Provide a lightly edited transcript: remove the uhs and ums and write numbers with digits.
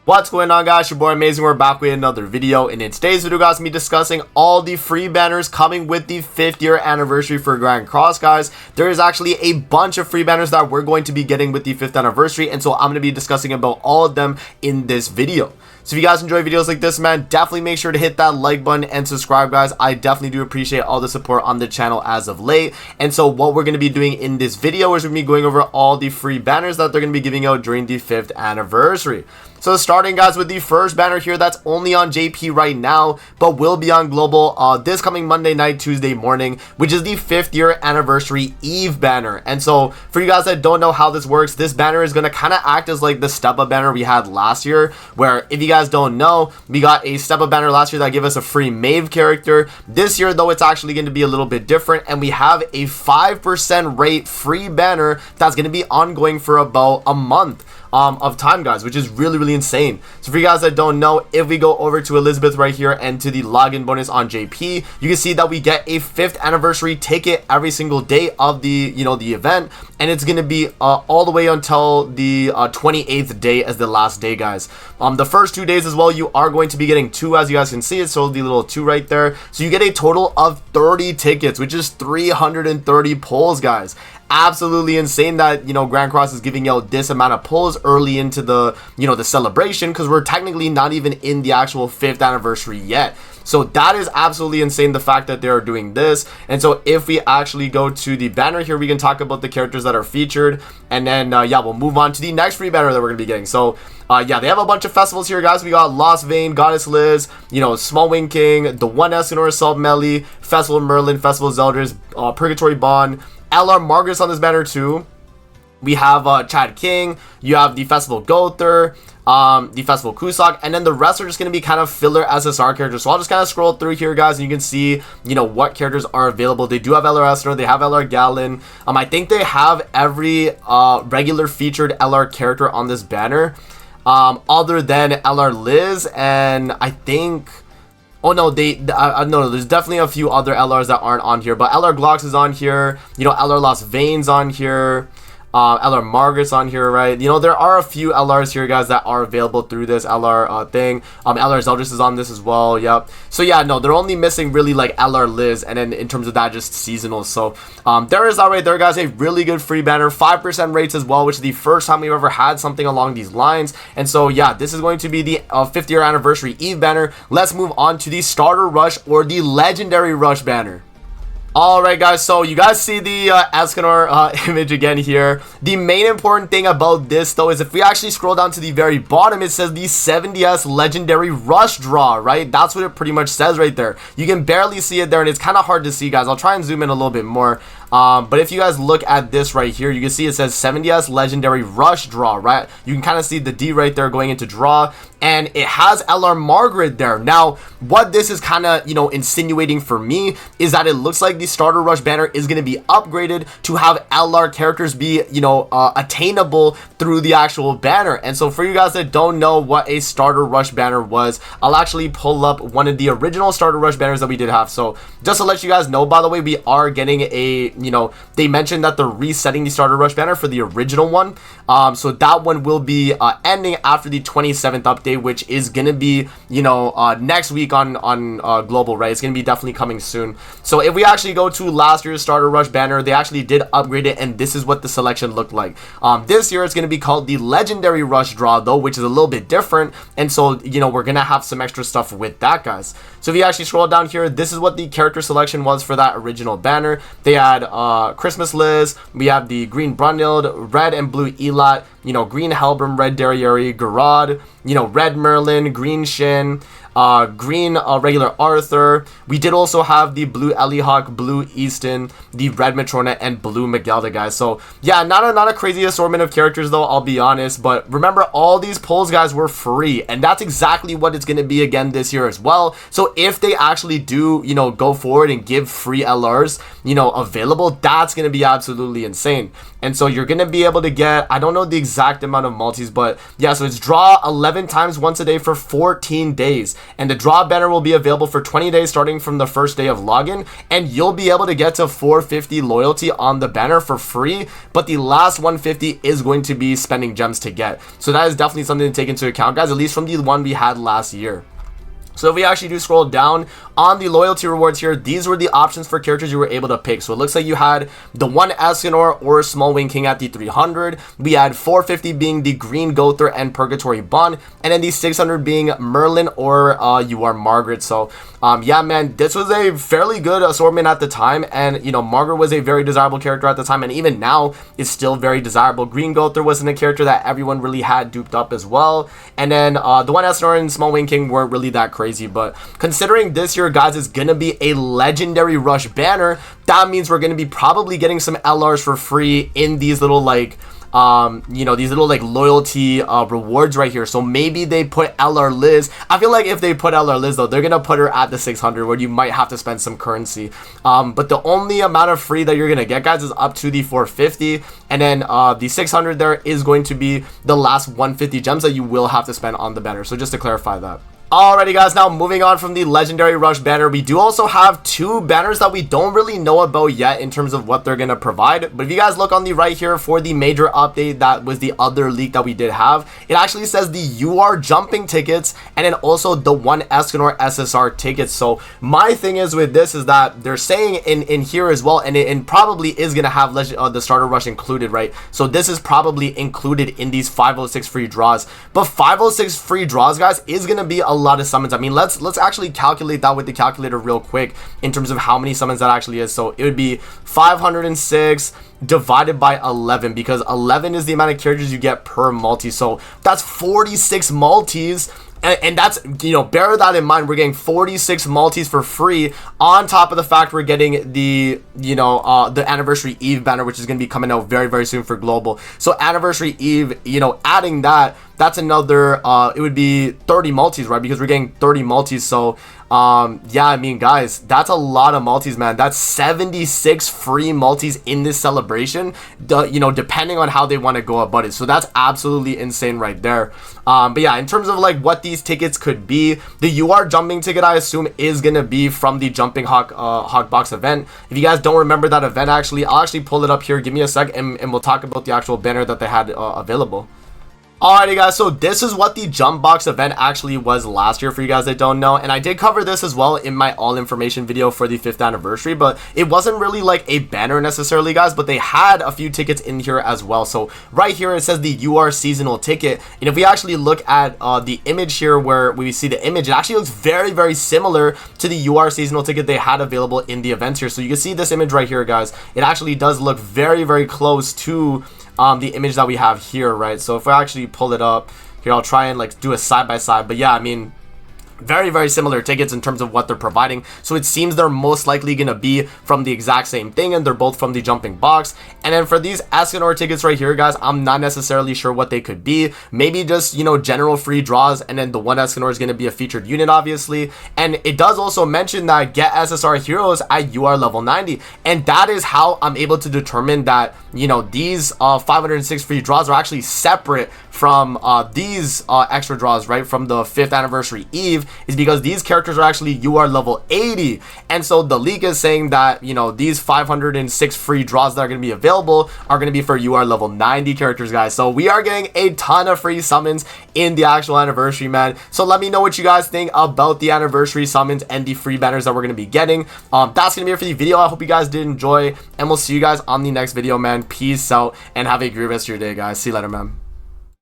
What's going on, guys? Your boy Amazing. We're back with another video, and in today's video, guys, me discussing all the free banners coming with the 5th year anniversary for Grand Cross, guys. There is actually a bunch of free banners that we're going to be getting with the 5th anniversary, and so I'm going to be discussing about all of them in this video. So if you guys enjoy videos like this, man, definitely make sure to hit that like button and subscribe, guys. I definitely do appreciate all the support on the channel as of late. And so what we're going to be doing in this video is we're going to be going over all the free banners that they're going to be giving out during the 5th anniversary. So starting, guys, with the first banner here that's only on JP right now, but will be on global this coming Monday night, Tuesday morning, which is the 5th year anniversary Eve banner. And so for you guys that don't know how this works, this banner is going to kind of act as like the step up banner we had last year, where if you guys don't know, we got a step up banner last year that gave us a free Maeve character. This year, though, it's actually going to be a little bit different, and we have a 5% rate free banner that's going to be ongoing for about a month of time, guys, which is really insane. So for you guys that don't know, if we go over to Elizabeth right here and to the login bonus on JP, you can see that we get a 5th anniversary ticket every single day of the the event, and it's gonna be all the way until the 28th day as the last day, guys. The first 2 days as well, you are going to be getting 2, as you guys can see it, so the little 2 right there. So you get a total of 30 tickets, which is 330 pulls, guys. Absolutely insane that Grand Cross is giving out this amount of pulls early into the the celebration, because we're technically not even in the actual 5th anniversary yet. So that is absolutely insane, the fact that they're doing this. And so if we actually go to the banner here, we can talk about the characters that are featured, and then yeah, we'll move on to the next free banner that we're gonna be getting. So yeah, they have a bunch of festivals here, guys. We got Lost Vein, Goddess Liz, Small Wing King, the One Escanor, Salt Melee, Festival Merlin, Festival Zeldris, Purgatory Bond, LR Margaret's on this banner too. We have Chad King, you have the Festival Gother, the Festival Kusak, and then the rest are just going to be kind of filler SSR characters. So I'll just kind of scroll through here, guys, and you can see what characters are available. They do have LR Esner, they have LR Gallon. I think they have every regular featured LR character on this banner, other than LR Liz, and I think... Oh no, no, there's definitely a few other LRs that aren't on here, but LR Glocks is on here, LR Lost Veins on here, LR Margaret's on here, right? There are a few LRs here, guys, that are available through this LR thing. LR Zeldris is on this as well, yep. So yeah, no, they're only missing really like LR Liz, and then in terms of that, just seasonal. So there is that right there, guys, a really good free banner, 5% rates as well, which is the first time we've ever had something along these lines. And so yeah, this is going to be the 5th year anniversary Eve banner. Let's move on to the Starter Rush or the Legendary Rush banner. Alright, guys, so you guys see the Escanor image again here. The main important thing about this, though, is if we actually scroll down to the very bottom, it says the 70S Legendary Rush Draw, right? That's what it pretty much says right there. You can barely see it there, and it's kind of hard to see, guys. I'll try and zoom in a little bit more. But if you guys look at this right here, you can see it says 70S Legendary Rush Draw, right? You can kind of see the D right there going into draw, and it has LR Margaret there. Now, what this is kind of, insinuating for me is that it looks like the Starter Rush banner is going to be upgraded to have LR characters be, attainable through the actual banner. And so for you guys that don't know what a Starter Rush banner was, I'll actually pull up one of the original Starter Rush banners that we did have. So just to let you guys know, by the way, we are getting a, they mentioned that they're resetting the Starter Rush banner for the original one. So that one will be ending after the 27th update, which is going to be, next week on global, right? It's going to be definitely coming soon. So if we actually go to last year's Starter Rush banner, they actually did upgrade it, and this is what the selection looked like. This year it's going to be called the Legendary Rush Draw, though, which is a little bit different, and so we're going to have some extra stuff with that, guys. So if you actually scroll down here, this is what the character selection was for that original banner. They had Christmas Liz, we have the green Brunhild, red and blue Elat, green Helbram, red Darieri, Garad, red Merlin, green Shin, green regular Arthur. We did also have the blue Elihawk, blue Easton, the red Matrona, and blue Magelda, guys. So yeah, not a crazy assortment of characters, though, I'll be honest. But remember, all these pulls, guys, were free, and that's exactly what it's going to be again this year as well. So if they actually do go forward and give free LRs available, that's going to be absolutely insane. And so you're going to be able to get, I don't know the exact amount of multis, but yeah, so it's draw 11 times once a day for 14 days. and the drop banner will be available for 20 days starting from the first day of login, and you'll be able to get to 450 loyalty on the banner for free, but the last 150 is going to be spending gems to get. So that is definitely something to take into account, guys, at least from the one we had last year. So if we actually do scroll down on the loyalty rewards here, these were the options for characters you were able to pick. So it looks like you had the 1 Escanor or Small Wing King at the 300. We had 450 being the Green Gother and Purgatory Bond, and then the 600 being Merlin or you are Margaret. So yeah, man, this was a fairly good assortment at the time, and you know, Margaret was a very desirable character at the time, and even now is still very desirable. Green Gother wasn't a character that everyone really had duped up as well, and then the 1 Escanor and Small Wing King weren't really that crazy. But considering this year, guys, is gonna be a legendary rush banner, that means we're gonna be probably getting some LRs for free in these little like you know, these little like loyalty rewards right here. So maybe they put LR Liz. I feel like if they put LR Liz though, they're gonna put her at the 600 where you might have to spend some currency, but the only amount of free that you're gonna get, guys, is up to the 450, and then the 600 there is going to be the last 150 gems that you will have to spend on the banner. So just to clarify that. Alrighty, guys, now moving on from the Legendary Rush banner, we do also have 2 banners that we don't really know about yet in terms of what they're going to provide. But if you guys look on the right here for the major update, that was the other leak that we did have, it actually says the UR jumping tickets and then also the 1 Escanor SSR tickets. So my thing is with this is that they're saying in here as well, and it probably is going to have the starter rush included, right? So this is probably included in these 506 free draws. But 506 free draws, guys, is going to be a lot of summons. I mean, let's actually calculate that with the calculator real quick in terms of how many summons that actually is. So it would be 506 divided by 11, because 11 is the amount of characters you get per multi. So that's 46 multis. And that's, you know, bear that in mind. We're getting 46 multis for free on top of the fact we're getting the, you know, the Anniversary Eve banner, which is going to be coming out very, very soon for global. So Anniversary Eve, you know, adding that, that's another, it would be 30 multis, right? Because we're getting 30 multis. So yeah, I mean, guys, that's a lot of multis, man. That's 76 free multis in this celebration, you know, depending on how they want to go about it. So that's absolutely insane right there. But yeah, in terms of like what these tickets could be, the UR jumping ticket, I assume, is gonna be from the Jumping Hawk Box event. If you guys don't remember that event, actually, I'll actually pull it up here. Give me a sec, and we'll talk about the actual banner that they had available. Alrighty, guys, so this is what the jump box event actually was last year for you guys that don't know, and I did cover this as well in my all information video for the 5th anniversary, but it wasn't really like a banner necessarily, guys, but they had a few tickets in here as well. So right here it says the UR seasonal ticket, and if we actually look at the image here where we see the image, it actually looks very, very similar to the UR seasonal ticket they had available in the events here. So you can see this image right here, guys. It actually does look very, very close to the image that we have here, right? So if I actually pull it up here, I'll try and like do a side by side, but yeah, I mean, very, very similar tickets in terms of what they're providing. So it seems they're most likely going to be from the exact same thing, and they're both from the jumping box. And then for these Escanor tickets right here, guys, I'm not necessarily sure what they could be. Maybe just, you know, general free draws, and then the 1 Escanor is going to be a featured unit, obviously. And it does also mention that get SSR heroes at UR level 90, and that is how I'm able to determine that, you know, these 506 free draws are actually separate from these extra draws, right, from the 5th anniversary Eve, is because these characters are actually UR level 80. And so the leak is saying that, you know, these 506 free draws that are going to be available are going to be for UR level 90 characters, guys. So we are getting a ton of free summons in the actual anniversary, man. So let me know what you guys think about the anniversary summons and the free banners that we're going to be getting. That's going to be it for the video. I hope you guys did enjoy, and we'll see you guys on the next video, man. Peace out and have a great rest of your day, guys. See you later, man.